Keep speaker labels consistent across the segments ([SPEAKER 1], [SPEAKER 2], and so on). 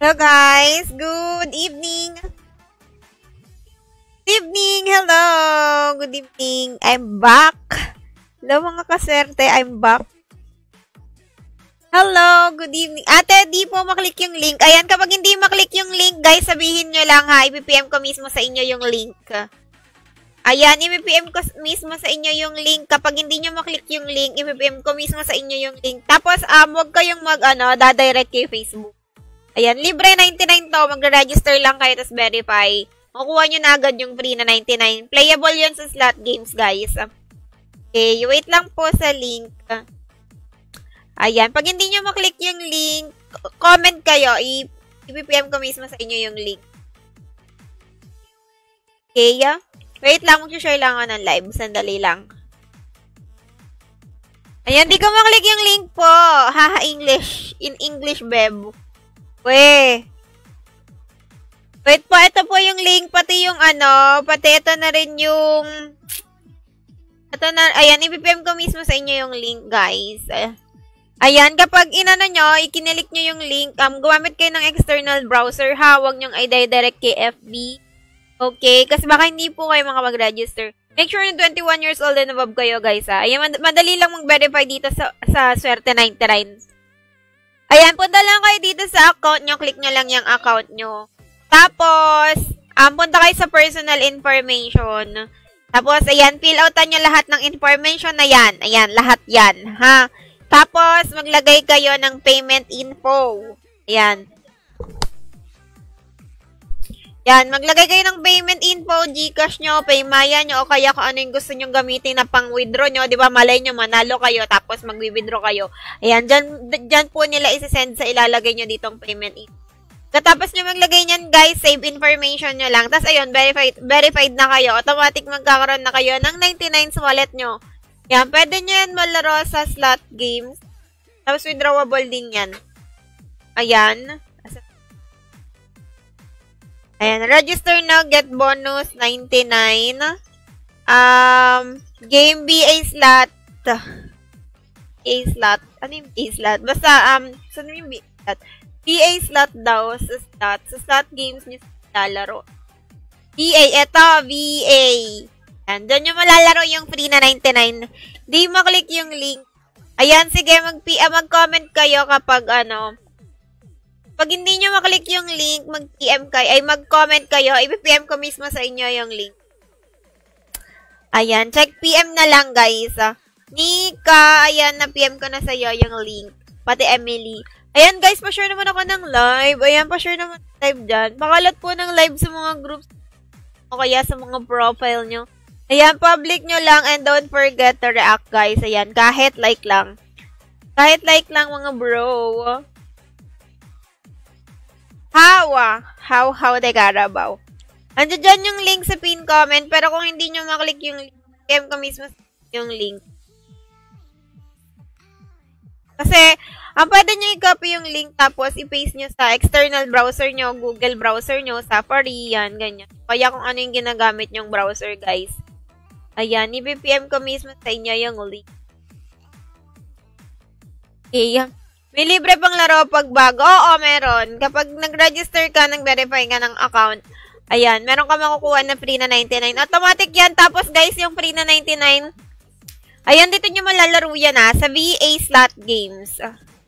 [SPEAKER 1] Hello guys, good evening. Good evening, hello. Good evening. I'm back. Hello mga kaswerte, I'm back. Hello, good evening. Ate, di po maklik yung link. Ayan, kapag hindi maklik yung link, guys, sabihin nyo lang ha. I-PM ko mismo sa inyo yung link. Ayan, i-PM ko mismo sa inyo yung link. Kapag hindi nyo maklik yung link, i-PM ko mismo sa inyo yung link. Tapos, huwag kayong dadirect kay Facebook. Ayan, libre 99 to. Magre-register lang kayo, tapos verify. Makuha nyo na agad yung free na 99. Playable yun sa slot games, guys. Okay, wait lang po sa link. Ayan, pag hindi nyo maklik yung link, comment kayo. I-PM ko mismo sa inyo yung link. Okay, wait lang, mag-share lang ako ng live. Sandali lang. Ayan, di ko maklik yung link po. Haha, English. In English, beb. Wait po, ito po yung link. Pati yung pati ito na rin yung... Ayan, i-PM ko mismo sa inyo yung link, guys. Ayan, kapag ikinilik nyo yung link, gumamit kayo ng external browser, ha? Huwag nyong i-direct kay FB. Okay? Kasi baka hindi po kayo makapag-register. Make sure na 21 years old and above kayo, guys, ha? Ayan, madali lang mag-verify dito sa Swerte 99. Ayan, punta lang kayo dito sa account nyo. Click nyo lang yung account nyo. Tapos, punta kayo sa personal information. Tapos, ayan, fill outan nyo lahat ng information na yan. Ayan, lahat yan, ha? Tapos, maglagay kayo ng payment info. Ayan. Yan, maglagay kayo ng payment info, GCash nyo, Paymaya nyo, o kaya kung ano yung gusto nyo gamitin na pang-withdraw nyo. Diba, malay nyo, manalo kayo, tapos mag-withdraw kayo. Ayan, dyan po nila isi-send sa ilalagay nyo ditong payment info. Katapos nyo maglagay nyan, guys, save information nyo lang. Tapos, ayun, verified na kayo. Automatic magkakaroon na kayo ng 99 sa wallet nyo. Yan, pwede nyo yan malaro sa slot games. Tapos, withdrawable din yan. Ayan. Ayan, register now, get bonus, 99. Game BA slot. A slot. Ano yung A slot? Basta, saan yung BA slot? BA slot daw sa slot. Sa slot games nyo sa lalaro. BA, eto, VA. Ayan, doon nyo malalaro yung free na 99. Di maklik yung link. Ayan, sige, mag-comment kayo kapag pag hindi nyo maklik yung link, mag-PM kayo, ay mag-comment kayo, i-PM ko mismo sa inyo yung link. Ayan, check PM na lang, guys. Nika, ayan, na-PM ko na sa iyo yung link. Pati Emily. Ayan, guys, pa-share naman ako ng live. Ayan, pa-share naman ng live dyan. Pakalat po ng live sa mga groups o kaya sa mga profile nyo. Ayan, public nyo lang and don't forget to react, guys. Ayan, kahit like lang. Kahit like lang, mga bro. How de Carabao. Andiyan dyan yung link sa pin comment, pero kung hindi nyo maklik yung link, PM ko mismo yung link. Kasi, pwede nyo i-copy yung link tapos i-paste nyo sa external browser nyo, Google browser nyo, Safari, yan, ganyan. Kaya kung ano yung ginagamit nyong browser, guys. Ayan, i-PM ko mismo sa inyo yung link. Okay, may libre pang laro pag bago. Oo, meron. Kapag nag-register ka, nag-verify ka ng account, ayan, meron ka makukuha na free na 99. Automatic yan. Tapos, guys, yung free na 99, ayan, dito nyo malalaro yan, sa VA Slot Games.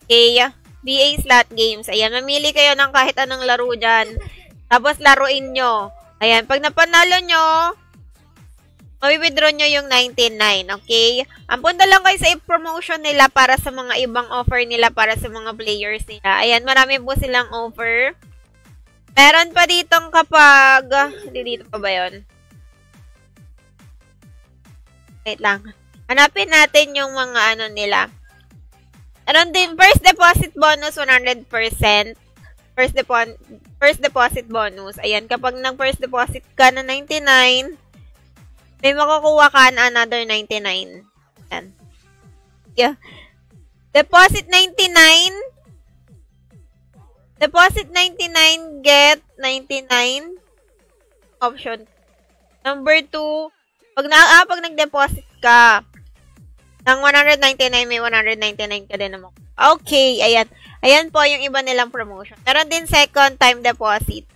[SPEAKER 1] Okay, VA Slot Games. Ayan, mamili kayo ng kahit anong laro dyan. Tapos, laruin nyo. Ayan, pag napanalo nyo, mawi-withdraw nyo yung 99, okay? Punta lang kayo sa promotion nila para sa mga ibang offer nila para sa mga players nila. Ayan, marami po silang offer. Meron pa ditong kapag... dito pa ba yun? Wait lang. Hanapin natin yung mga nila. Meron din, first deposit bonus, 100%. First deposit bonus. Ayan, kapag nag-first deposit ka na 99, may makukuha ka na another 99. Yan. Yeah. Deposit 99. Deposit 99, get 99. Option. Number 2, pag nag-deposit ka ng 199, may 199 ka din naman. Okay, ayan. Ayan po yung iba nilang promotion. Meron din second time deposit.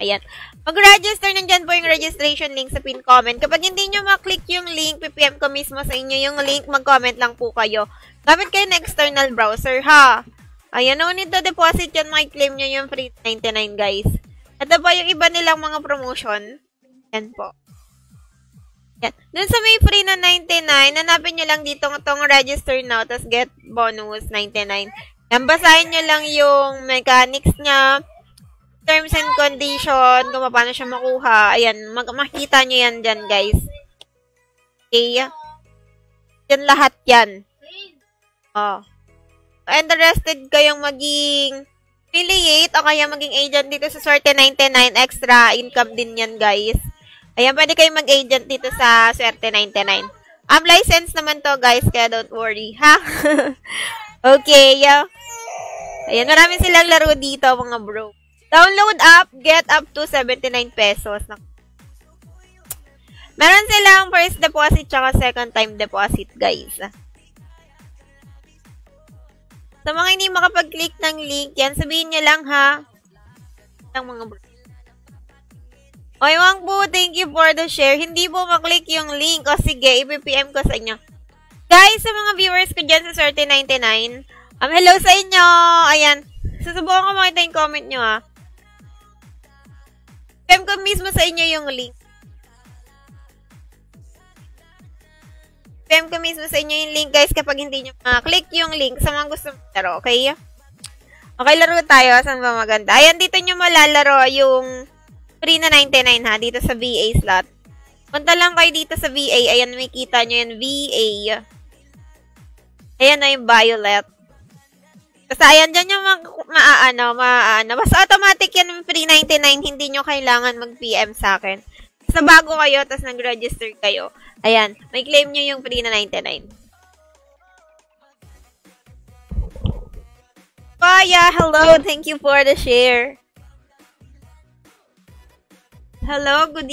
[SPEAKER 1] Ayan. Mag-register, nandyan po yung registration link sa pin comment. Kapag hindi nyo maklik yung link, PPM ko mismo sa inyo yung link, mag-comment lang po kayo. Gamit kayo na external browser, ha? Ayan, no need to deposit yan, makiklaim nyo yung free 99, guys. Ito po yung iba nilang mga promotion. Yan po. Yan. Dun sa may free na 99, hanapin nyo lang dito itong register now, tas get bonus 99. Yan, basahin nyo lang yung mechanics niya, terms and condition, kung paano siya makuha. Ayan, makikita nyo yan dyan, guys. Okay. Yan lahat yan. Oh. Interested kayong maging affiliate o kaya maging agent dito sa Swerte 99, extra income din yan, guys. Ayan, pwede kayong mag-agent dito sa Swerte 99. License naman to, guys, kaya don't worry, ha? Okay, ayan, marami silang laro dito, mga bro. Download app, get up to 79 pesos. Meron silang first deposit tsaka second time deposit, guys. Sa mga hindi makapag-click ng link, yan, sabihin nyo lang, ha? Ang mga bro. Oy, Wang po, thank you for the share. Hindi po maklik yung link. O sige, ipipm ko sa inyo. Guys, sa mga viewers ko dyan sa Swerte 99, hello sa inyo. Ayan. Susubukan ko makita yung comment nyo, ha. PM ko mismo sa inyo yung link. PM ko mismo sa inyo yung link, guys, kapag hindi nyo click yung link sa mga gusto laro, okay? Okay, laro tayo. Saan ba maganda? Ayan, dito nyo malalaro yung free na 99, ha, dito sa VA slot. Punta lang kayo dito sa VA. Ayan, may kita nyo yan, VA. Ayan na yung violet. Basta, ayan, dyan yung maano. Basta automatic yan yung free 99. Hindi nyo kailangan mag-PM sa akin. Basta bago kayo, tapos nag-register kayo. Ayan, may claim nyo yung free na 99. Paya, hello. Thank you for the share. Hello, good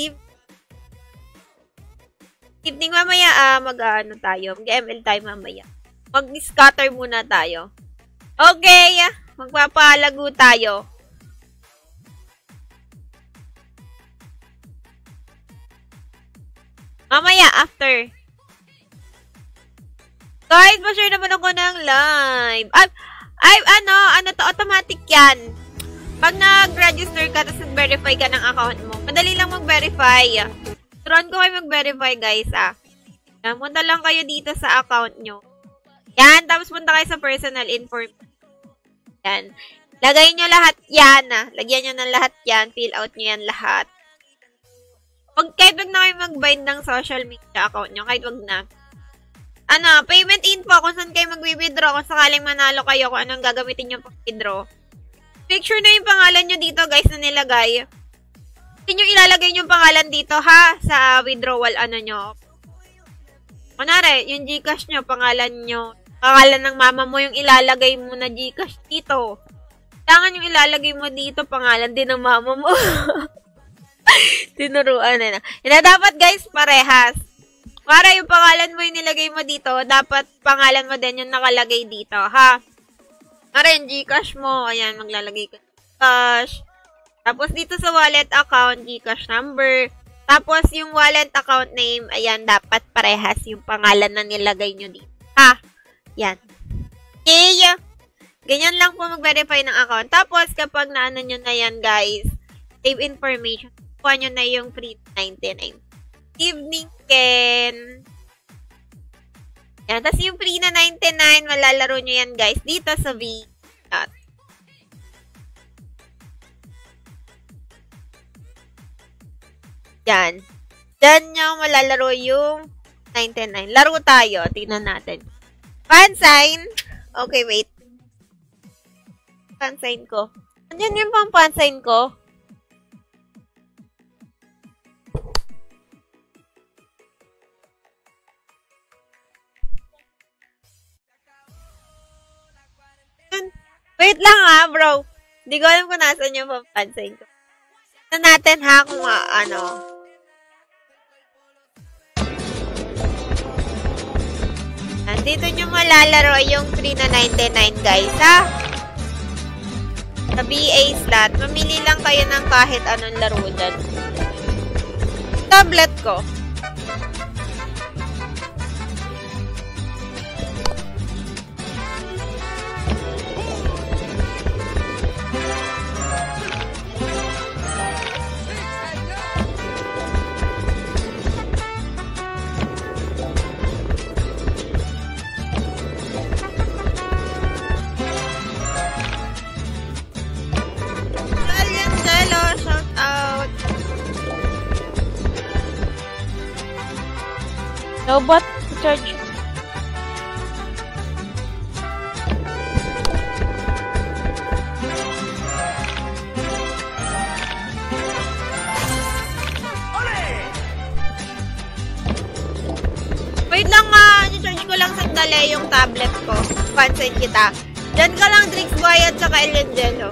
[SPEAKER 1] evening. Mamaya, mag-ano tayo. Mag-ML tayo mamaya. Mag-scatter muna tayo. Okay, magpapalago tayo. Mamaya, after. Guys, pa-share naman ako ng live. Ano to, automatic yan. Pag nag-register ka, tapos nag-verify ka ng account mo, madali lang mag-verify. Turuan ko kayo mag-verify, guys, Yan, punta lang kayo dito sa account nyo. Yan, tapos punta kayo sa personal information. Yan. Lagay nyo lahat yan, Lagyan nyo ng lahat yan. Fill out nyo yan lahat. Kahit wag na kayo mag-bind ng social media account nyo, kahit wag na. Payment info, kung saan kayo mag-withdraw, kung sakaling manalo kayo, kung anong gagamitin nyo pag-withdraw. Make sure na yung pangalan nyo dito, guys, na nilagay. Hindi nyo ilalagay yung pangalan dito, ha? Sa withdrawal, nyo. Kunwari, yung Gcash nyo, pangalan nyo. Pangalan ng mama mo yung ilalagay mo na Gcash dito. Kailangan yung ilalagay mo dito, pangalan din ng mama mo. Tinuruan na. Yan dapat, guys, parehas. Para yung pangalan mo yung nilagay mo dito, dapat pangalan mo din yung nakalagay dito, ha? Para yung Gcash mo, ayan, maglalagay ka ng Gcash. Tapos, dito sa wallet account, Gcash number. Tapos, yung wallet account name, ayan, dapat parehas yung pangalan na nilagay nyo dito. Ha? Yan. Okay. Ganyan lang po mag-verify ng account. Tapos, kapag naano nyo na yan, guys, save information, kuha nyo na yung free 99. Evening, Ken. Yan. Tapos yung free na 99, malalaro nyo yan, guys, dito sa V. Yan. Diyan nyo malalaro yung 99. Laro tayo. Tingnan natin. Fan sign. Okay, wait. Fan sign ko. Andiyan yung pang fan sign ko. Wait lang bro. Hindi ko alam kung nasan yung papansin ko. Tignan natin kung Dito nyo malalaro yung free na 99, guys, Sa BA slot, mamili lang kayo ng kahit anong laro dyan. Tablet ko. Robot charge. Wait lang nga, i-charge ko lang sandali yung tablet ko. Pansin kita. Diyan ka lang, Drix Boy at saka Alien Jello.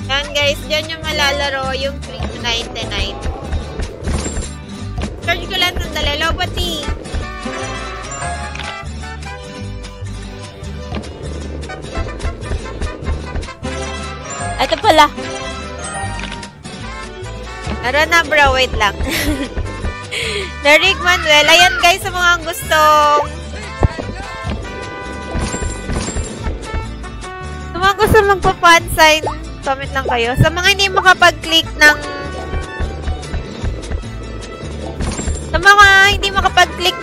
[SPEAKER 1] Yan guys, dyan yung malalaro yung 399. Charge ko lang sandali. Lobati! Ito pala. Meron na bro, wait lang. Derek Manuel. Ayan guys, sa mga gustong magpa-fansign, comment lang kayo. Sa mga hindi makapag-click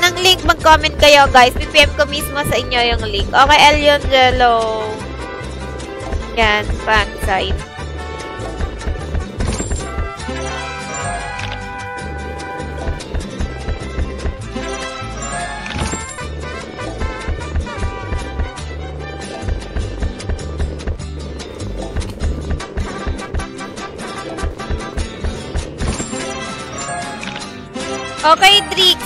[SPEAKER 1] ng link, mag-comment kayo guys. PPM ko mismo sa inyo yung link. Okay, Elion Jello. Yan, fansign. Okay, Drix.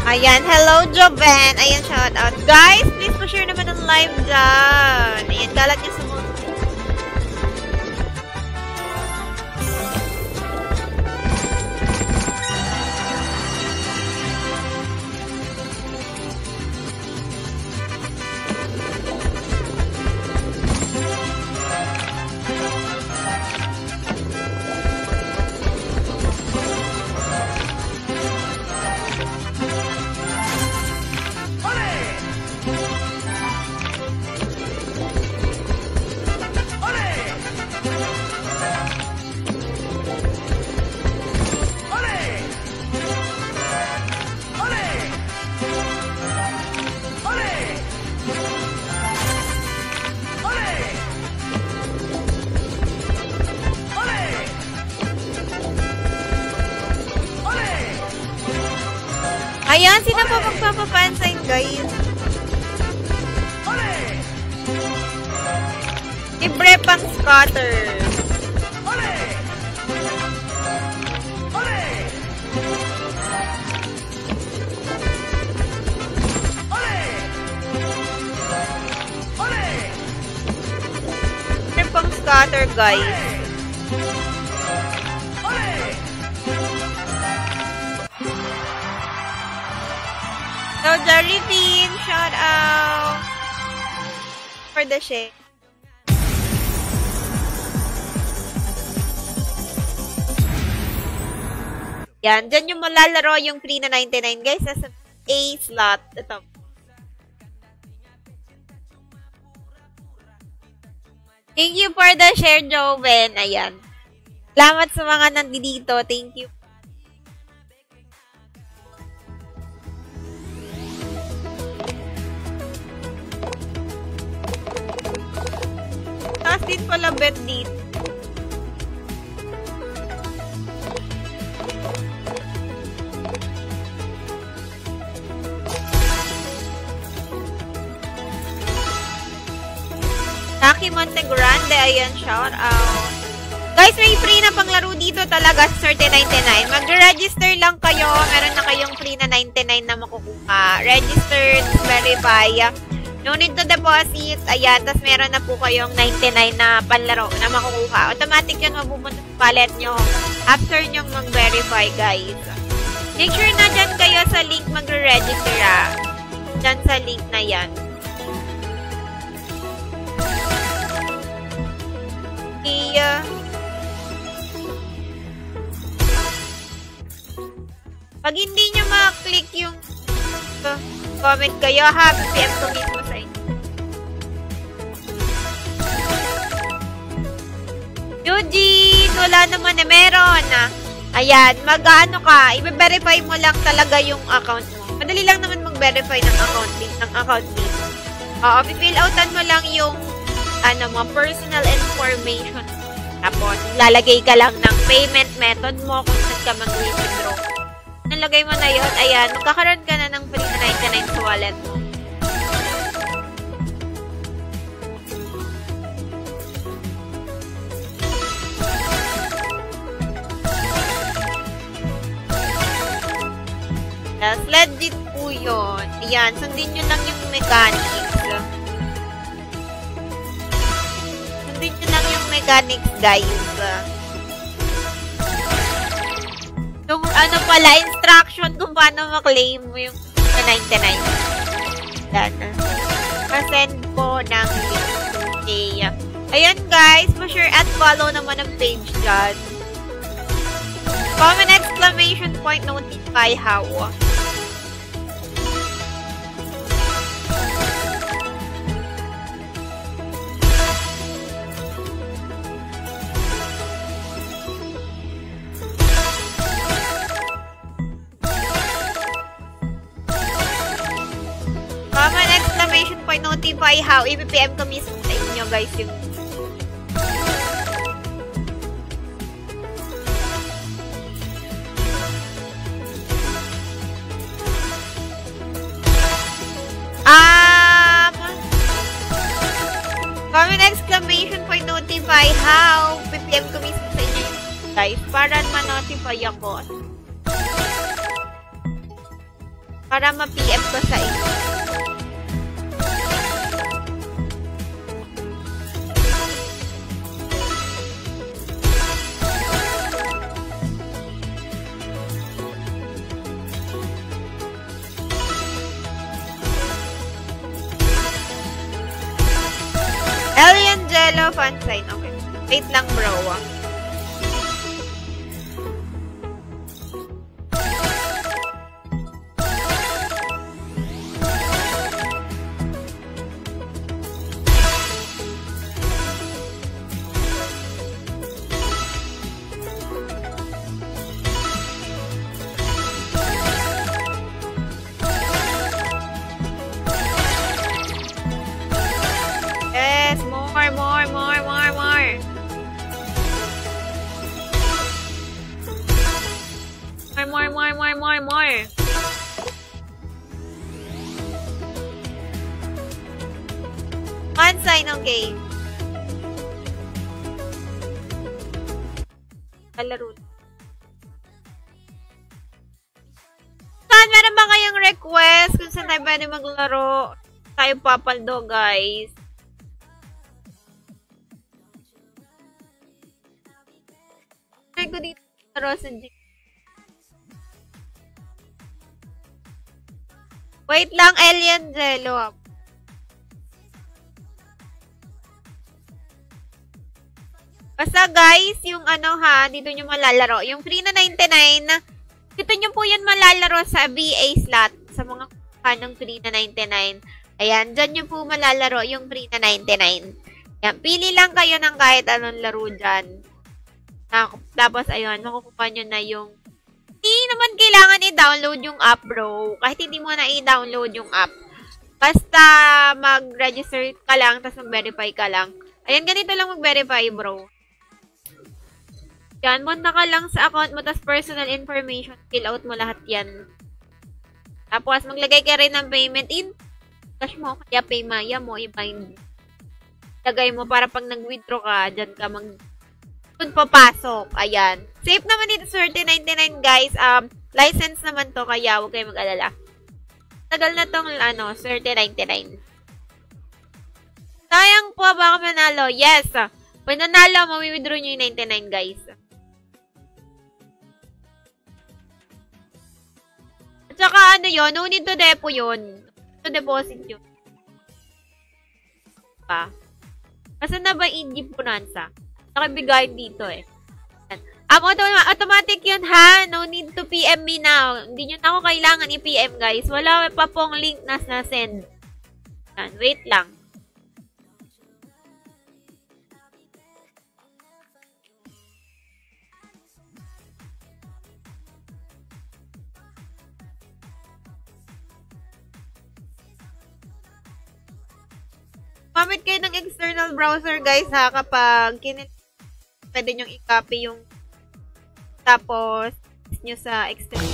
[SPEAKER 1] Ayan, hello Joven. Ayan, shout out. Guys, please pa-share naman ng live dyan. Ayan, kalat niyo sa mga. Ayan, sino pa magpapapansin, guys? Libre pang scatter. Libre pang scatter, guys. So, Jarifin, shout out for the share. Yan, dyan yung malalaro yung free na 99 guys. Nasa A slot. Ito. Thank you for the share, Joven. Ayan. Salamat sa mga nandito. Thank you. din pala bet dito. Taki Montegrande, ayan, shout out. Guys, may free na panglaro dito talaga sa 3099. Mag-register lang kayo. Meron na kayong free na 99 na makukuha. Register, verify. No need to deposit. Ayan, tas meron na po kayong 99 na panlaro na makukuha. Automatic yun mapupunta sa wallet nyo after nyong mag-verify, guys. Make sure na dyan kayo sa link magre-register, dyan sa link na yan. Pag hindi nyo makaklik yung comment kayo, PM ko mismo sa inyo. Eugene, wala naman eh, meron. Ayan, mag-ano ka, i-verify mo lang talaga yung account mo. Madali lang naman mag-verify ng account link. Oo, fill outan mo lang yung personal information. Tapos, lalagay ka lang ng payment method mo kung saan ka mag-withdraw. Nalagay mo na yun, ayan, magkakaroon ka na ng free na 99 sa wallet mo. Yes, legit po yun. Ayan, sundin nyo lang yung mechanics. Sundin nyo lang yung mechanics, guys. Yung instruction kung paano maklaim mo yung 99. Yan. Pa-send po ng link. Okay. Ayan, guys. Pa-share at follow naman ang page dyan. Comment exclamation point, notify how. Comment exclamation point, notify how. I-PM ko mismo sa inyo, guys, yung comment exclamation point, notify how. I-PM ko mismo sa inyo, guys, para ma-notify ako. Para ma-PM ko sa inyo. Eliangelo fan sign. Okay. Wait lang, bro. More. One sign, okay. Palaro. Meron ba kayong request kung saan tayo pwede maglaro? Tayo papaldo, guys. Try ko dito laro sa G. Wait lang, Eliangelo. Basta guys, yung dito nyo malalaro. Yung free na 99, dito nyo po yan malalaro sa BA slot. Sa mga kanong free na 99. Ayan, dyan nyo po malalaro yung free na 99. Ayan, pili lang kayo ng kahit anong laro dyan. Tapos, ayun, makukuha nyo na yung hindi naman kailangan i-download yung app, bro. Kahit hindi mo na i-download yung app. Basta mag-register ka lang, tapos mag-verify ka lang. Ayan, ganito lang mag-verify, bro. Yan, punta ka lang sa account mo, tas personal information, fill out mo lahat yan. Tapos, maglagay ka rin ng payment in cash mo, kaya Paymaya mo, i-bind. Lagay mo para pag nag-withdraw ka, dyan ka doon papasok. Ayan. Safe naman dito, 3099, guys. License naman to, kaya huwag kayo mag-alala. Tagal na tong, 3099. Sayang po, baka manalo. Yes. Pag nanalo, mami-withdraw nyo yung 99, guys. At saka, yun, no need to depo yun. To deposit yun. Pa. Kasi na ba Indie Bonanza? Nakibigay dito eh. Automatic yun ha. No need to PM me now. Hindi nyo na ako kailangan i-PM guys. Wala pa pong link na send. Yan. Wait lang. Gumamit kayo ng external browser guys ha kapag pwede nyo i-copy yung tapos nyo sa external.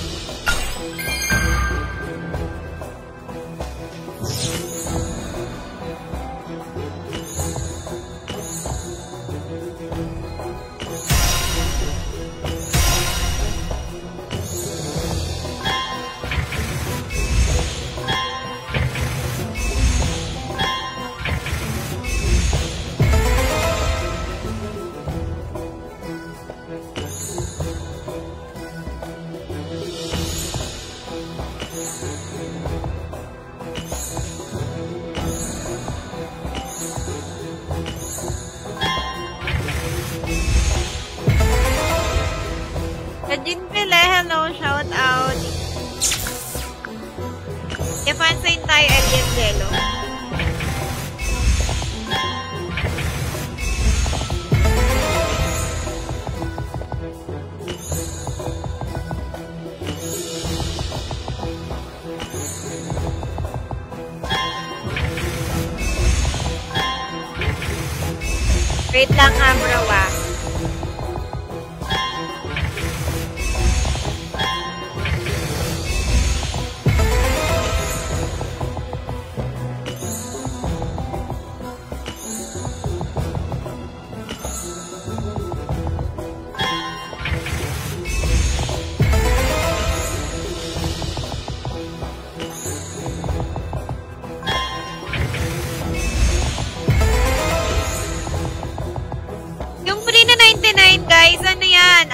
[SPEAKER 1] Hello, shout out. Ipansin tayo, Alien Gelo. Wait lang ha, bro, ah. Guys, ano yan?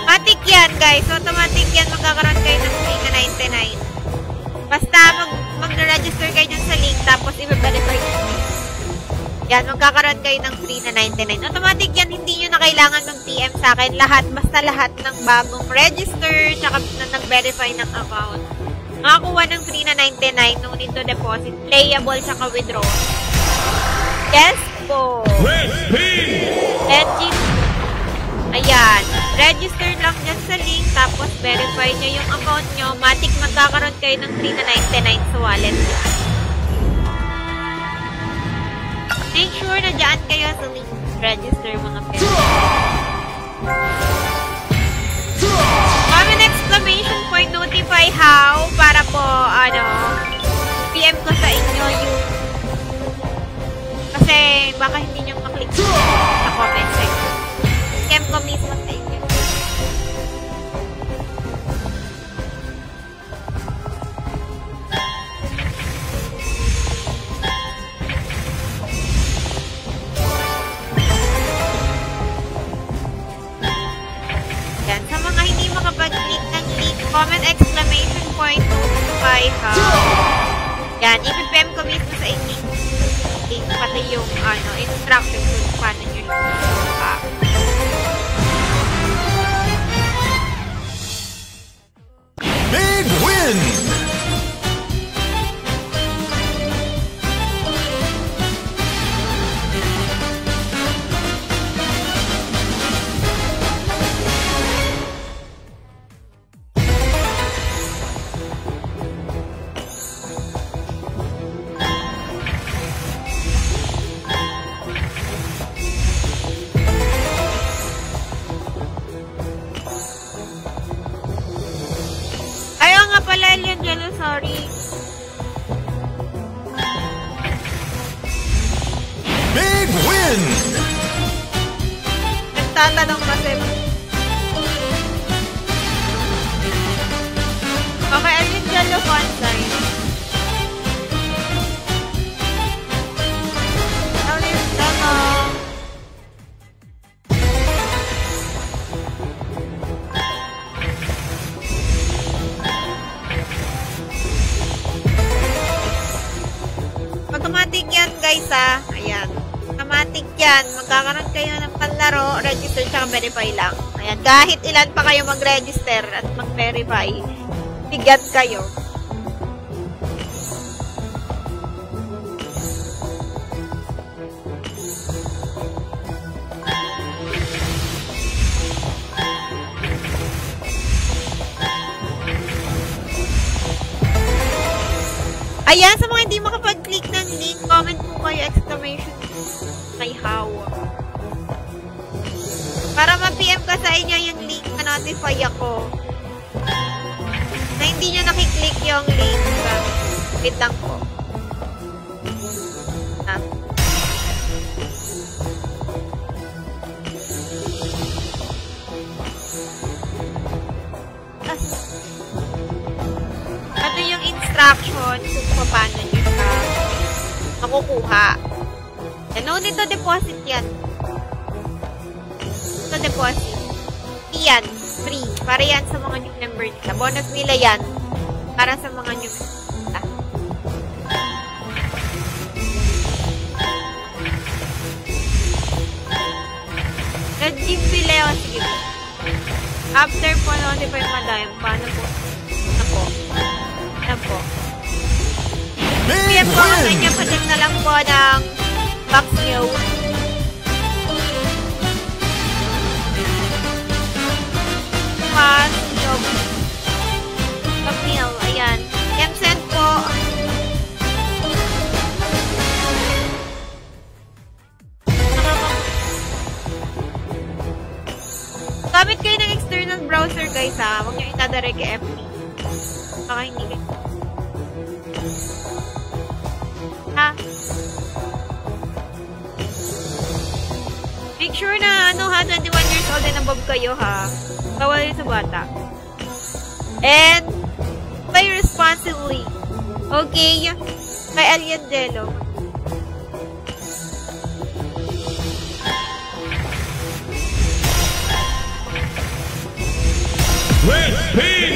[SPEAKER 1] Matic yan, guys. Automatic yan. Magkakaroon kayo ng free na 99. Basta mag-register kayo dyan sa link, tapos i-verify nyo. Yan, magkakaroon kayo ng free na 99. Automatic yan. Hindi nyo na kailangan mag-PM sa akin. Basta lahat ng bagong register, tsaka na nag-verify ng account. Makakuha ng free na 99. No need to deposit. Playable, tsaka withdraw. Yes po. Legit. Ayan. Register lang dyan sa link. Tapos, verify nyo yung account nyo. Matik magkakaroon kayo ng free na 99 sa wallet nyo. Make sure na dyan kayo sa link. Register mga pera. Comment exclamation point notify how para po, PM ko sa inyo yung kasi baka hindi nyo maklik sa comment section. PM ko mismo sa inyo. Yan. Sa mga hindi makapag-click ng link, comment exclamation point notify how. Yan. I-PM ko mismo sa inyo. Pati yung instruction kung paano nyo
[SPEAKER 2] Big win!
[SPEAKER 1] nagtatanong kasi. Okay, alin Jello Consign? Alin tanong? Automatic yan, guys, ah. Ayan. Automatic yan. Magkakaroon kayo ng panlaro, register, tsaka verify lang. Ayan. Kahit ilan pa kayo mag-register at mag-verify, bigat kayo. Ayan, sa mga hindi makapag-click ng link, comment po kayo, exclamation may how. Para ma-PM ka sa inyo yung link, na-notify ako. Na hindi nyo nakiklik yung link. Wait lang po. Ano yung instruction kung paano nyo siya makukuha. No need to deposit yan. To deposit. Yan. Free. Para yan sa mga new member nila. Bonus nila yan. Para sa mga new member nila. Nag-give Leo. Sige. After po, notify madayang. Paano po? Ano po? PM po ang kanya. Patik na lang po ng box nyo. Pass. Box nyo. Ayan. M-send po. Gamit kayo ng external browser, guys, ha. Huwag nyo itadirect kay FB. Baka hindi kayo. Ha? Make sure na, 21 years old and above kayo, ha. Bawal yun sa bata. And, play responsibly. Okay? Kay Aliandelo.
[SPEAKER 2] Red Pig!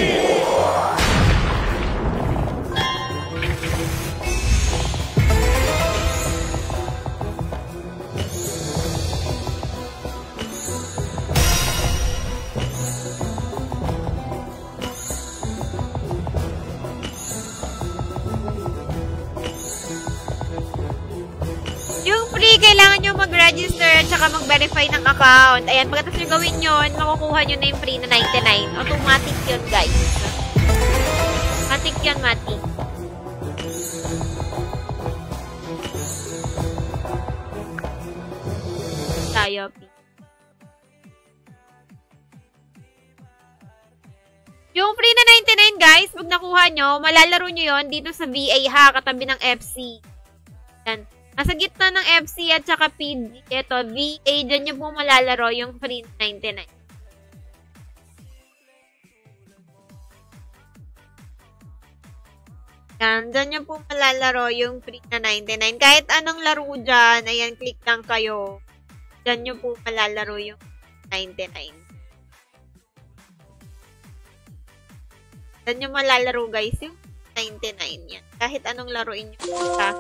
[SPEAKER 1] Yung free, kailangan nyo mag-register at saka mag-verify ng account. Ayan, pagkatapos nyo gawin yun, makukuha nyo na yung free na 99. Automatic yun, guys. Matic yun, matic. Tayo, yung free na 99, guys, pag nakuha nyo, malalaro nyo yun dito sa VA, ha, katabi ng FC. Yan. Nasa gitna ng FC at saka PD. Ito, VA, dyan nyo po malalaro yung free 99. Yan, dyan nyo po malalaro yung free na 99. Kahit anong laro dyan, ayan, click lang kayo. Dyan nyo po malalaro yung 99. Dyan nyo malalaro, guys, yung 99 yan. Kahit anong laruin nyo sa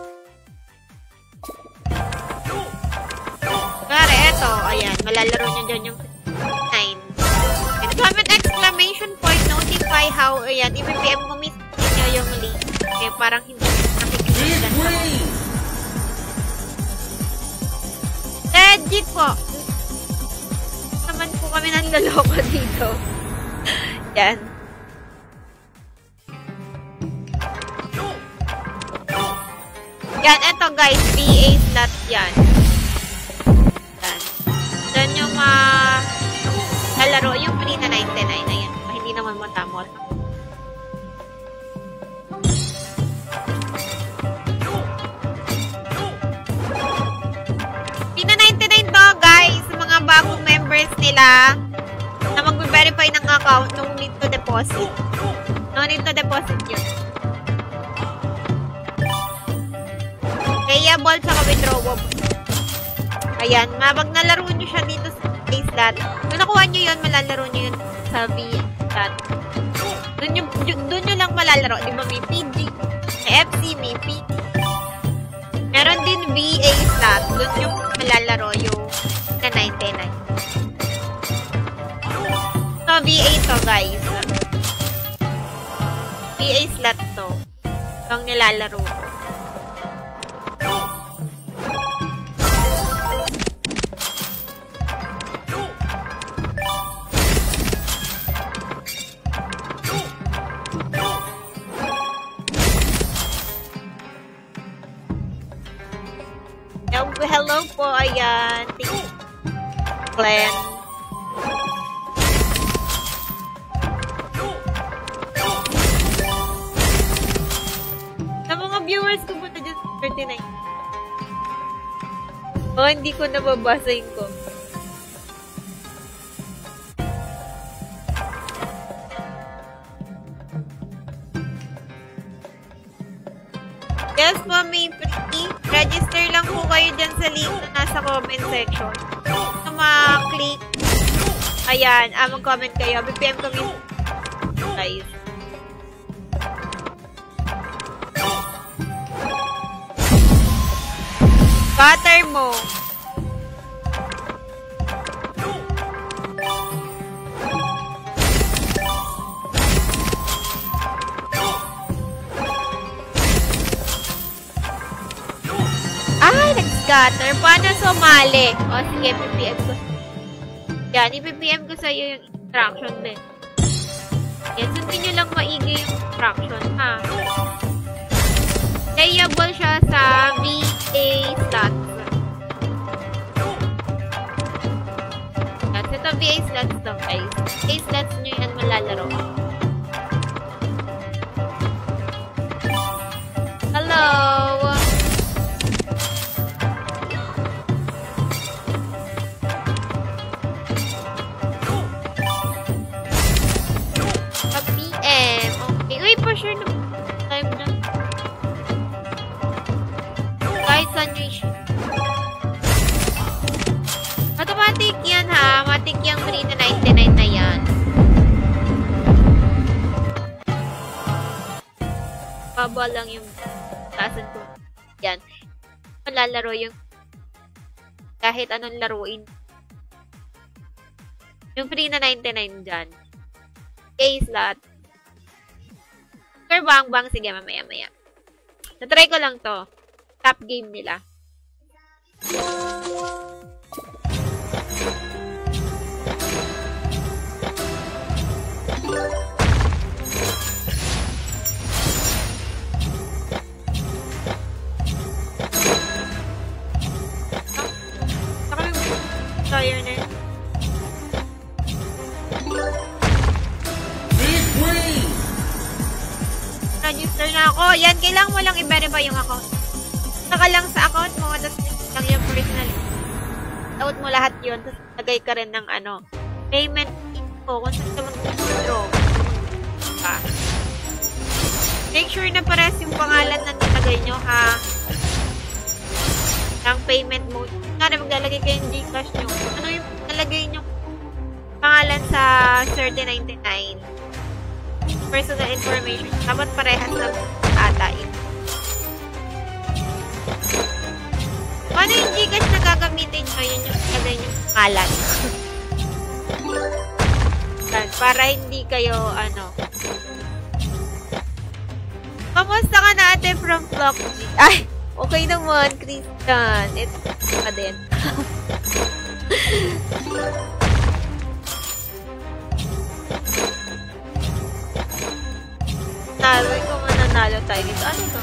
[SPEAKER 1] Kaya eto, ayan, malalaro nyo dyan yung 9. And comment exclamation point, notify how, ayan, i-PM mo mismo nyo yung link. Okay, parang hindi nakikita sa legit po. Naman po kami nanloloko dito. Yan. Yan, eto guys, VA slot yan. Yan yung lalaro, yung free na 99. Ayan, hindi naman matamot. Free na 99 to, guys. Mga bagong members nila. sila na mag-verify ng account nung need to deposit. No need to deposit yun. Payable tsaka withdrawable. Ayan, mabag nalaro nyo siya dito sa slot. Kung nakuha nyo yun, malalaro nyo yun sa V-slot. Doon nyo lang malalaro. Diba may PG, may FC, may PG. Meron din VA slot. Doon nyo malalaro yung na 99. So, VA to, guys. VA slot to. Itong nilalaro ko. Hello po, ayan. Thank you, Glenn. Sa mga viewers ko po na dyan 39. Oh, hindi ko nababasa yung ko. Yes po, may free. Register lang po kayo dyan sa link na nasa comment section. So, ma-click. Ayan, mag-comment kayo. BPM kami. Guys. Butter mo. Nag-scatter. Paano sumali? O, sige, PPM ko. Yan, i-PPM ko sa'yo yung instruction din. Yan, sundin nyo lang maigi yung instruction, ha? Playable siya sa VA slots. Yan, ito VA slots to, guys. VA slots nyo yan malalaro. Hello! For sure na time na. Kahit saan nyo i-ship. Automatic yan ha. Automatic yung 3 na 99 na yan. Baba lang yung tasan ko. Yan. Malalaro yung kahit anong laruin. Yung free na 99 dyan. A-slot. Bang, sige, mamaya. Natry ko lang to. Top game nila. Saka yung player na yun. Register na ako. Yan, kailangan mo lang i-verify yung account. Saka lang sa account mo, tapos lang yung personal. Out mo lahat yun, tapos lagay ka rin ng payment info kung saan ka mag-withdraw. Make sure na pares yung pangalan na nilagay nyo, ha? Ang payment mode. Nga maglalagay kayo yung Gcash nyo. Ano yung nalagay nyo pangalan sa 3099? Personal information. Dapat parehas na atain. Paano yung Gcash na gagamitin nyo? Yun yung nilagay nyo pangalan. Para hindi kayo, Kamusta ka na ate from Flock G? Ay! Okay naman, Christian. Ito pa din. Nalo ko mananalo tayo dito. Ano to?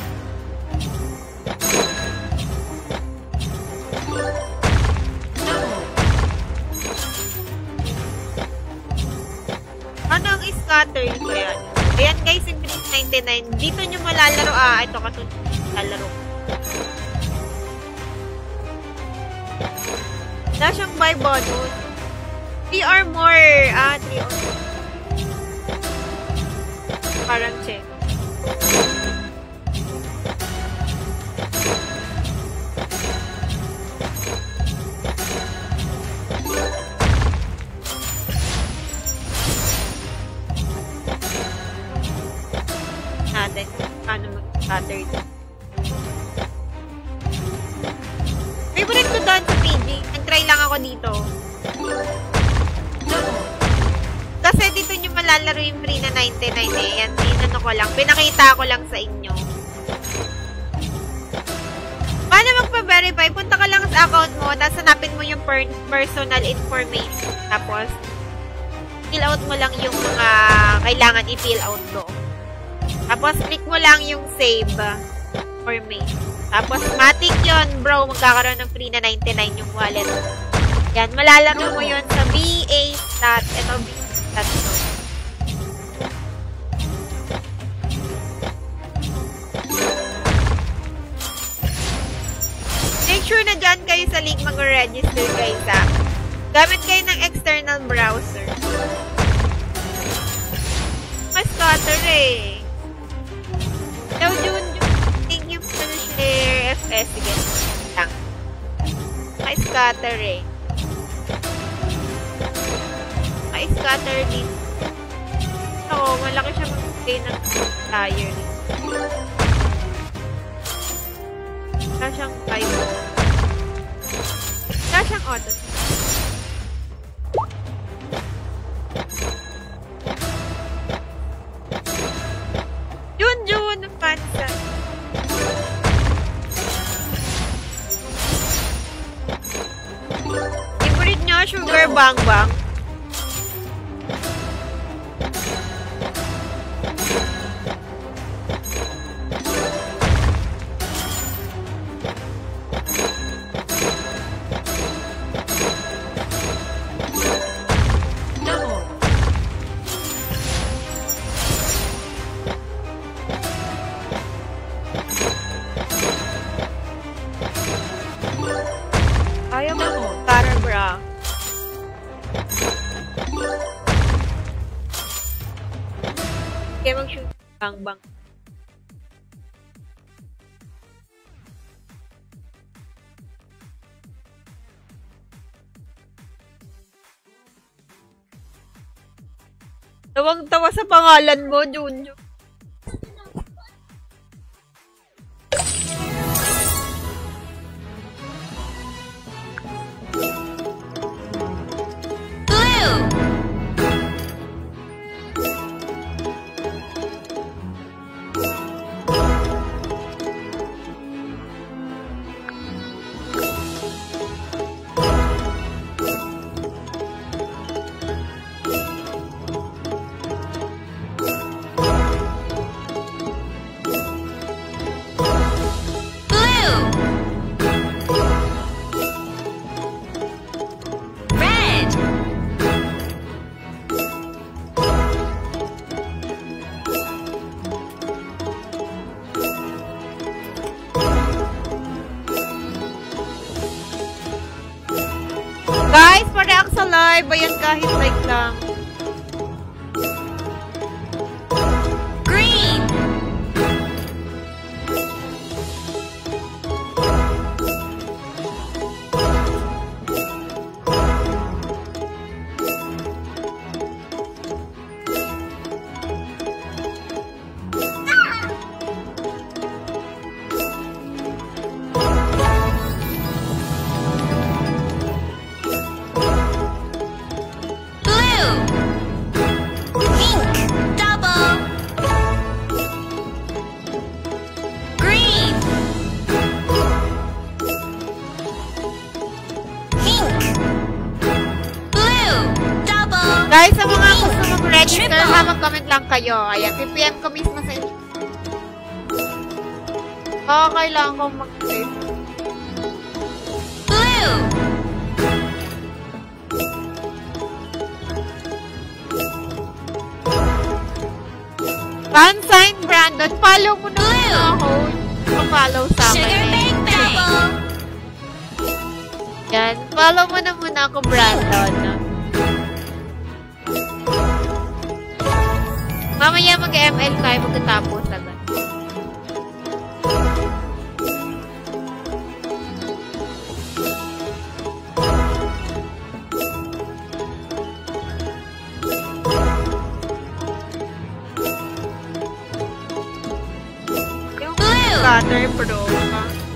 [SPEAKER 1] Ano ang scatter ko yan? Ayan guys, yung 99. Dito nyo malalaro. Ito katulad. Malalaro. Wala siyang buy bonus. 3 or more. 3 or more. Parang check. Natin. Paano mag-scatter dito. Favorite ko doon sa PG. Nag-try lang ako dito. Kasi dito nyo malalaro yung free na 99 eh. Yan, ano ko lang. Pinakita ko lang sa inyo. Paano magpa-verify? Punta ka lang sa account mo, tapos hanapin mo yung personal information. Tapos, fill out mo lang yung mga kailangan i-fill out doon. Tapos, click mo lang yung save information. Tapos, matik yun, bro. Magkakaroon ng free na 99 yung wallet. Yan, malalaro mo yun sa BA.stat. Ito, BA.stat. Make sure na dyan kayo sa link mag-register guys, ha. Gamit kayo ng external browser. Mas cutter eh. Hello, Jun. Thank you for the share. FS. Sige. Lang. Scatter eh. Scatter din. Oo, malaki siya mag-stay ng tire. Wala siyang 5. Wala siyang auto. Jun! Ang pansa. Favorite nyo, Sugar Bang Bang. Ayaw mo. Para bra. Kaya mag-shoot bang-bang. Tawang-tawa sa pangalan mo, Junjun. Guys, pa-react sa live. Ayan, kahit like lang. Green! Guys, sa mga gusto mag-register, mag-comment lang kayo. Ayan, PPM ko mismo sa inyo. Kailangan ko mag-save. Blue! Fansign Brandon, follow mo na ako. Pa-follow sa akin. Sugar Bang Bang! Yan, follow mo na muna ako, Brandon. mamaya mag-ML tayo pagkatapos agad. Yung scatter bro.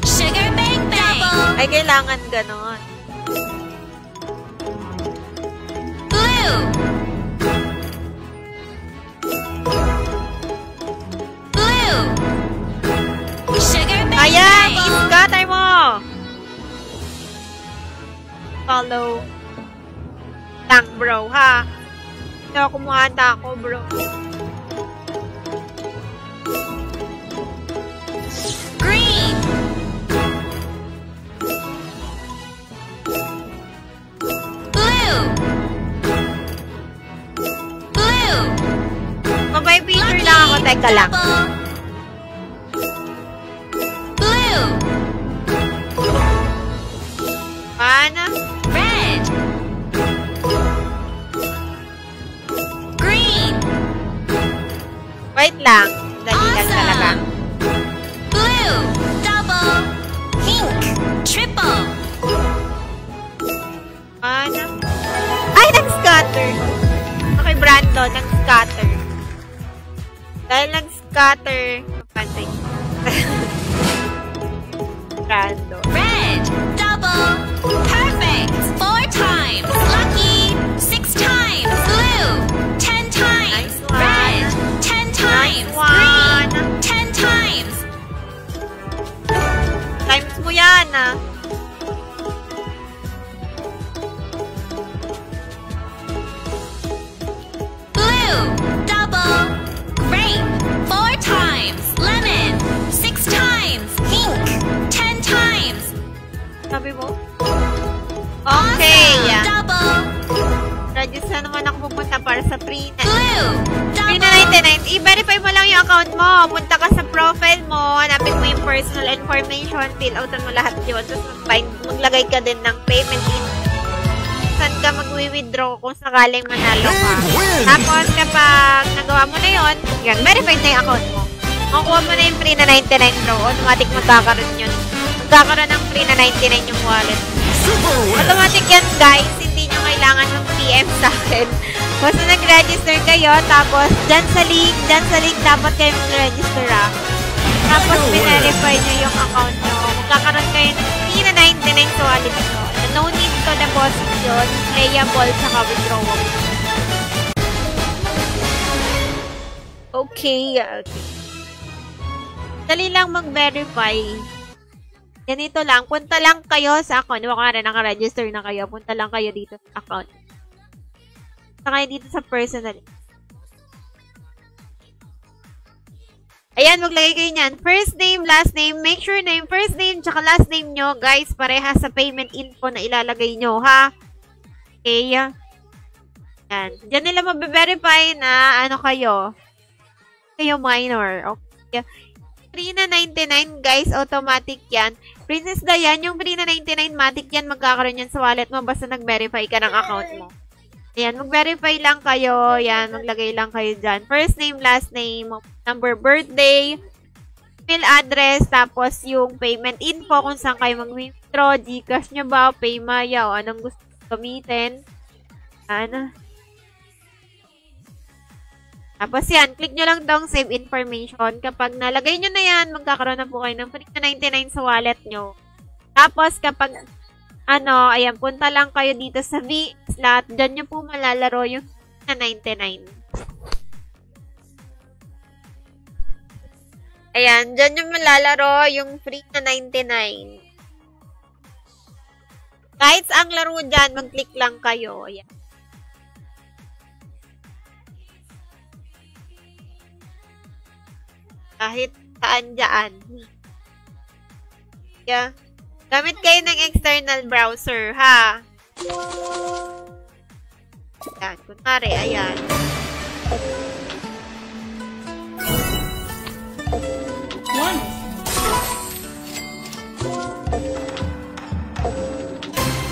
[SPEAKER 3] Sugar bang bang.
[SPEAKER 1] Ay, kailangan ganon.
[SPEAKER 3] Blue. Blue. Sugar bang
[SPEAKER 1] Ayan!
[SPEAKER 3] bang.
[SPEAKER 1] I-scatter mo! Follow. Lang bro, ha? Hindi ako kumuhanda ako, bro.
[SPEAKER 3] Green. Blue. Blue.
[SPEAKER 1] Mabay picture lang ako, teka lang.
[SPEAKER 3] Double. Blue.
[SPEAKER 1] Paano?
[SPEAKER 3] Red. Green.
[SPEAKER 1] Wait lang. Dali lang talaga.
[SPEAKER 3] Blue. Double. Pink. Triple.
[SPEAKER 1] Paano? Ay, nag-scatter! Okay, Brando, nag-scatter. Dahil nag-scatter, pantay. Brando.
[SPEAKER 3] Red. Double. Perfect. 4 times. Lucky. 6 times. Blue. 10 times.
[SPEAKER 1] Nice one.
[SPEAKER 3] Red. 10 times.
[SPEAKER 1] Nice one.
[SPEAKER 3] Green. 10 times.
[SPEAKER 1] Times mo yan, ah.
[SPEAKER 3] Blue. Double. Grape. 4 times. Lemon. 6 times. Pink. 10 times.
[SPEAKER 1] Sabi mo? Okay,
[SPEAKER 3] Awesome.
[SPEAKER 1] yeah.
[SPEAKER 3] Double.
[SPEAKER 1] Register naman ako pupunta para sa free na.
[SPEAKER 3] Blue.
[SPEAKER 1] Free na
[SPEAKER 3] Double.
[SPEAKER 1] 99. I-verify mo lang yung account mo. Punta ka sa profile mo. Hanapin mo yung personal information. Fill outan mo lahat yun. Tapos maglagay ka din ng payment in. Saan ka mag-withdraw kung sakaling manalo ka. Tapos kapag nagawa mo na yun, yan, verified na yung account mo. Makukuha mo na yung free na 99 bro. Automatic magkakaroon yun. Magkakaroon ng free na 99 yung wallet. Automatic yan guys. Hindi nyo kailangan mag-PM sa akin. Basta nag-register kayo. Tapos dyan sa link dapat kayo mag-register ah. Tapos verify nyo yung account nyo. Magkakaroon kayo ng free na 99 sa wallet nyo. No need to deposit yun. Playable saka withdrawable. Okay. Dali lang mag-verify. Ganito lang. Punta lang kayo sa account. Baka rin naka-register na kayo. Punta lang kayo dito sa account. Punta kayo dito sa personal. Ayan, maglagay kayo niyan. First name, last name. Make sure na yung first name tsaka last name nyo, guys, parehas sa payment info na ilalagay nyo, ha? Okay. Yan. Diyan nila mabe-verify na ano kayo. Kayo minor. Okay. Free na 99, guys. Automatic yan. Princess Diane, yung free na 99, matic yan. Magkakaroon yan sa wallet mo basta nag-verify ka ng account mo. Ayan, mag-verify lang kayo. Ayan, maglagay lang kayo dyan. First name, last name, number, birthday, email address, tapos yung payment info kung saan kayo mag-withdraw, Gcash nyo ba, Paymaya, o anong gusto gamitin. Ano? Tapos yan, click nyo lang tong save information. Kapag nalagay nyo na yan, magkakaroon na po kayo ng free na 99 sa wallet nyo. Tapos kapag ayan, punta lang kayo dito sa V-Slot. Diyan nyo po malalaro yung na 99. Ayan, diyan nyo malalaro yung free na 99. Kahit ang laro dyan, mag-click lang kayo. Ayan. Kahit saan dyan. Yeah. Gamit kayo ng external browser, ha? Ayan. Kunwari, ayan.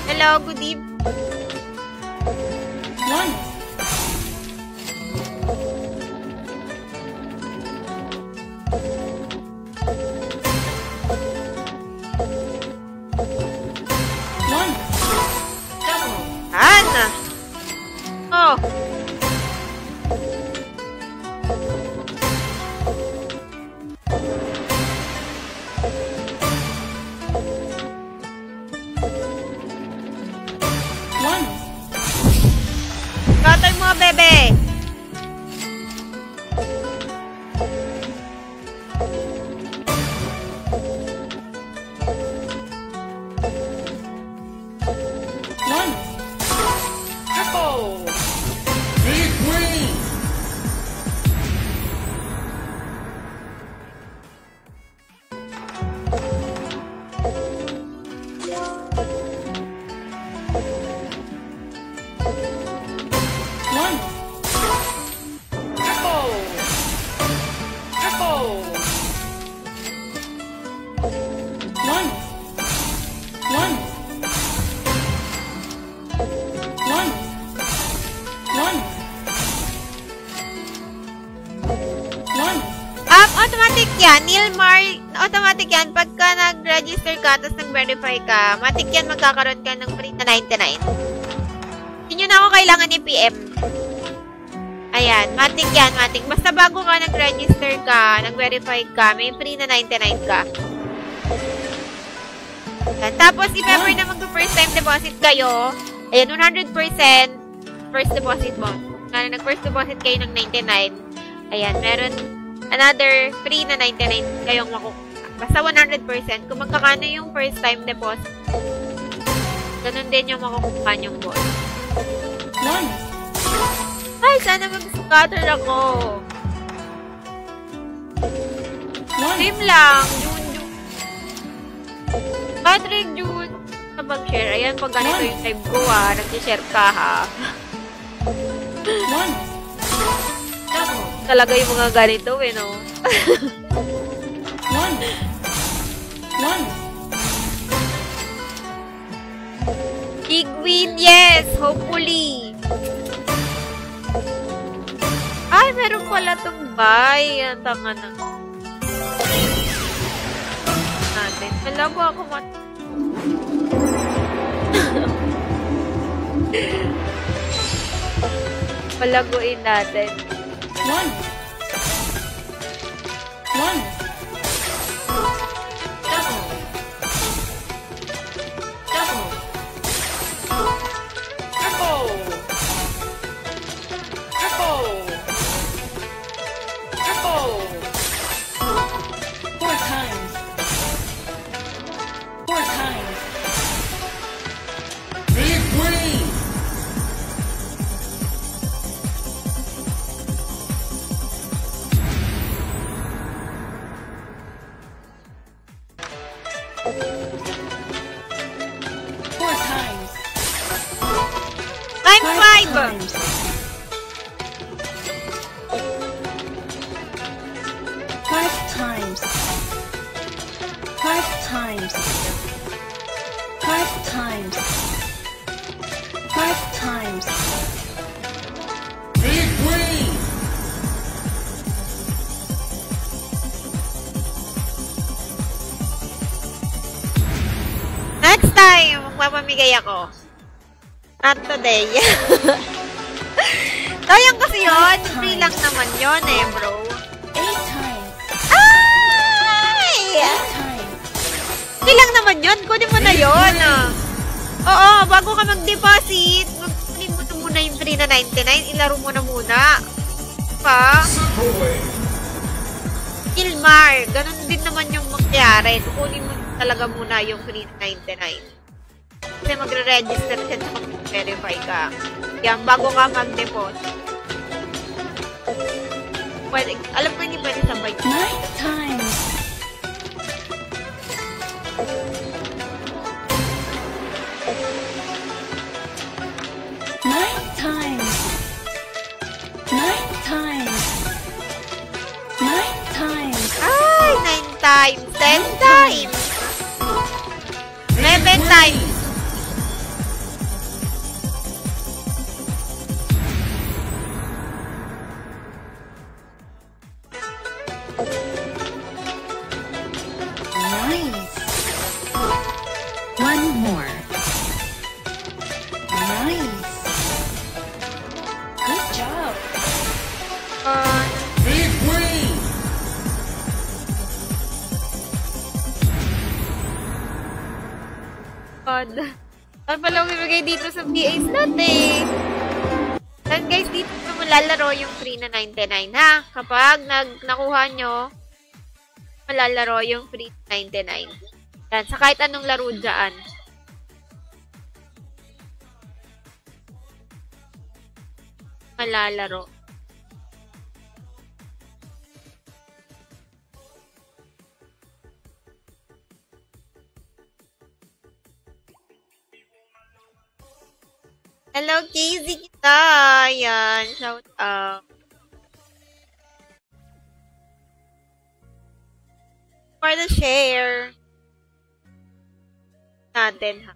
[SPEAKER 1] Hello, good evening. mo. Scatter mo, bebe.
[SPEAKER 2] Big win!
[SPEAKER 1] Automatic yan. Nilmar, automatic yan. Pagka nag-register ka, tapos nag-verify ka, matik yan magkakaroon ka ng free na 99. Hindi nyo na ako kailangan i-PM. Ayan, matik yan, matik. Basta bago ka nag-register ka, nag-verify ka, may free na 99 ka. Ayan. Tapos, if ever na mag-first time deposit kayo, ayan, 100% first deposit mo. Kaya nag-first deposit kayo ng 99, ayan, meron another free na 99 kayong makukuha. Basta 100%. Kung magkakano yung first time deposit, ganun din yung makukuha yung boss. Ay, sana mag-scatter ako. Dream lang. June. Patrick, June. Kapag-share. Ayan, pag ganito yung live ko nag-share ka ha. Talaga yung mga ganito no? Big win, yes! Hopefully! Ay, meron pala itong buy. Ang tanga na. Natin. Malabo ako palaguin natin. One. Magpapamigay ako. Not today. Sayang kasi yun. Free lang naman yun bro.
[SPEAKER 3] 8 times.
[SPEAKER 1] Ay!
[SPEAKER 3] 8 times.
[SPEAKER 1] Free lang naman yun. Kunin mo na yun. Oo, bago ka mag-deposit, kunin mo na muna yung free na 99. Ilaro mo na muna. Pa? Kilmar. Ganun din naman yung mangyari. Kunin mo talaga muna yung free na 99. Kasi magre-register siya at mag-verify ka. Yan, bago ka mag-deposit. Pwede, alam ko hindi pwede sabay.
[SPEAKER 3] 9 times.
[SPEAKER 1] Ay, 9 times. 10 times. 11 times. God. Ano pala bibigay dito sa VA slot eh. Then guys, dito mo malalaro yung free na 99 ha. Kapag nakuha nyo, malalaro yung free 99. Yan, sa kahit anong laro dyan. Malalaro. Hello, Casey kita. Ayan, shout out. For the share natin, ha.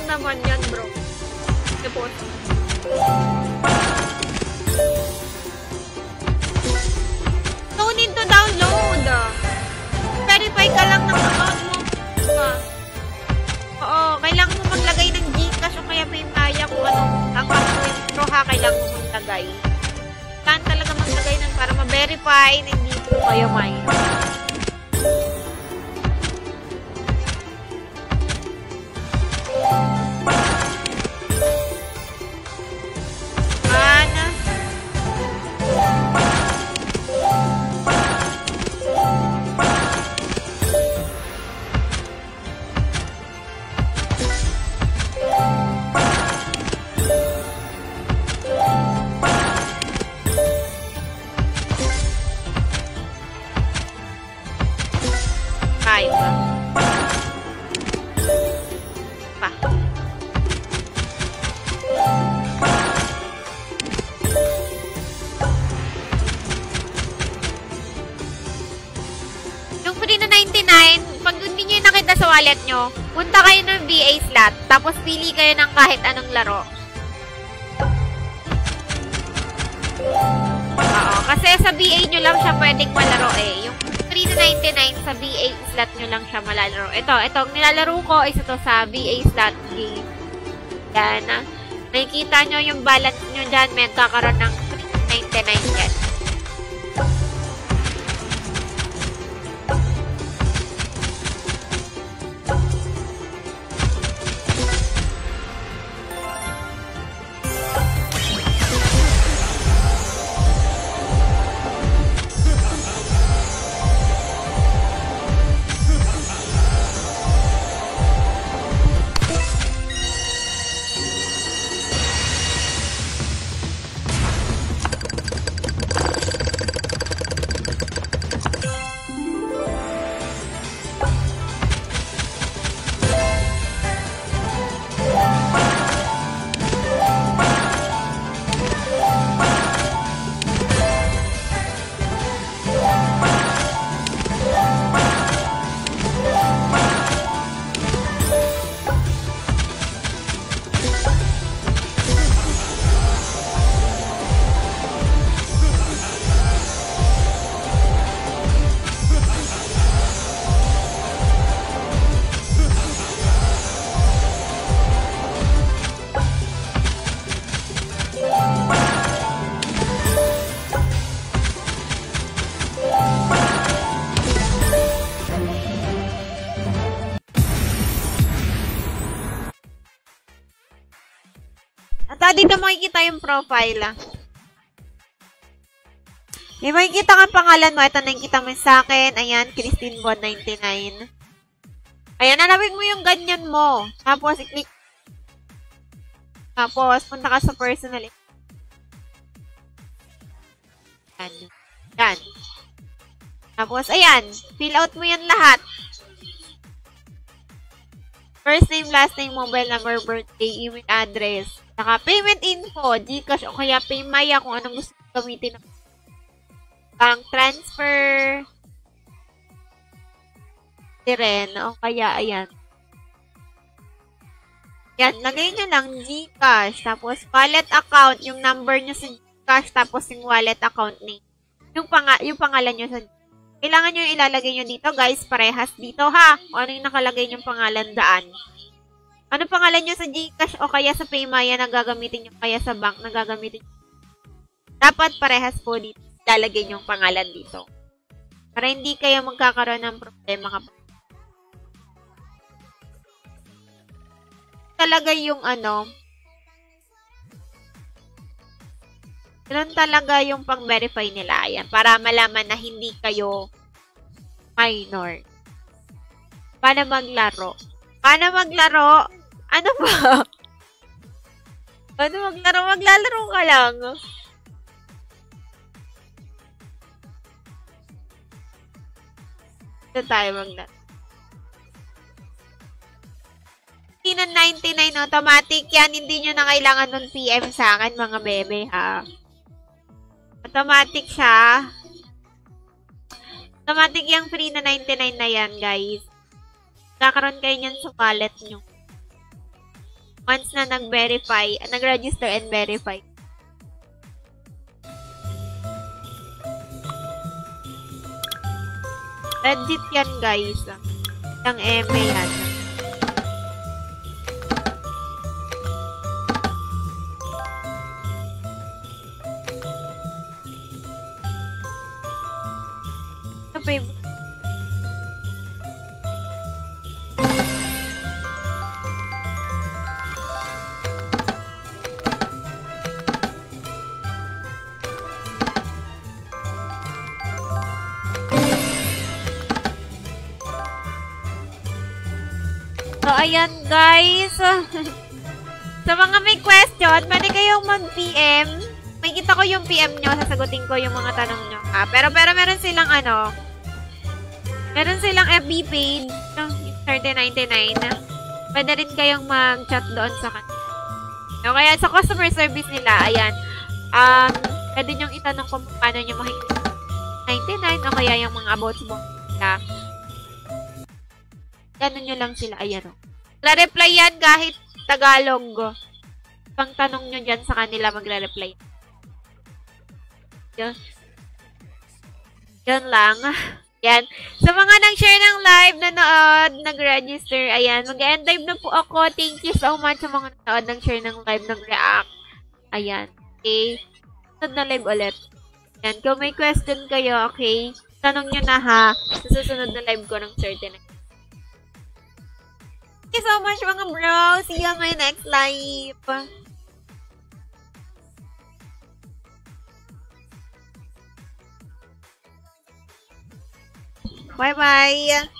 [SPEAKER 1] Naman yan, bro. Tapos. No need to download. Verify ka lang ng account mo. Oo, kailangan mo maglagay ng Gcash o kaya PayPaya kung anong account mo yung pro ha, kailangan mo maglagay. Kailangan talaga maglagay ng para ma-verify na hindi po kayo may. Wallet nyo, punta kayo ng VA slot, tapos pili kayo ng kahit anong laro. Oo, kasi sa VA nyo lang siya pwedeng malaro eh. Yung 399 sa VA slot nyo lang siya malalaro. Itong nilalaro ko is ito sa VA slot game. Yan. Nakikita nyo yung balance nyo dyan, may kakaroon ng 399 yan. Dito makikita yung profile. May makikita kang pangalan mo. Ito nakikita mo sa akin. Ayan, Christine Bon 99. Ayan, hanapin mo yung ganyan mo. Tapos, i-click. Tapos, punta ka sa personal. Ayan. Yan. Tapos, ayan. Fill out mo yan lahat. First name, last name, mobile number, birthday, email address. Saka payment info, Gcash o kaya Paymaya kung anong gusto gamitin ng bank transfer. Rin, o kaya ayan. Yan, lagay nyo lang GCash, tapos wallet account, yung number nyo sa GCash, tapos yung wallet account name. Yung pangalan nyo sa kailangan nyo ilalagay nyo dito, guys, parehas dito, ha? O ano yung nakalagay nyo pangalan daan. Ano pangalan nyo sa GCash o kaya sa Paymaya na gagamitin nyo, kaya sa bank na gagamitin nyo. Dapat parehas po dito, ilalagay nyo yung pangalan dito. Para hindi kayo magkakaroon ng problema kapag talaga yung ganun talaga yung pang-verify nila. Ayan, para malaman na hindi kayo minor. Paano maglaro? Paano maglaro? Ano ba? Paano maglaro? Maglalaro ka lang. Ito tayo maglaro. 99 automatic yan. Hindi nyo na kailangan nun PM sa akin, mga bebe, ha? Automatic siya. Automatic yung free na 99 na yan, guys. Kakaroon kayo nyan sa wallet nyo. Once na nag-verify, nag-register and verify. Legit yan, guys. Yung eme yan. So, ayan, guys. Sa mga may question, pwede kayong mag-PM. May kita ko yung PM nyo, sasagutin ko yung mga tanong nyo. Pero meron silang meron silang FB page, no? 3099. Pwede rin kayong mag-chat doon sa kanila. No, kaya sa customer service nila, ayan, pwede nyong itanong kung paano nyo makikita 99 o kaya yung mga about mo nila. Ganun nyo lang sila, ayan o. Magre-reply yan kahit Tagalog. Pang tanong nyo dyan sa kanila, magre-reply. Yan lang. Yan. Sa mga nag-share ng live, nanood, nag-register, ayan, mag-end live na po ako. Thank you so much sa mga nanood, nag-share ng live, nag-react. Ayan. Okay. Sunod na live ulit. Ayan. Kung may question kayo, okay, tanong nyo na ha. Sa susunod na live ko ng 39. Thank you so much, mga bro. See you on my next live. Bye-bye.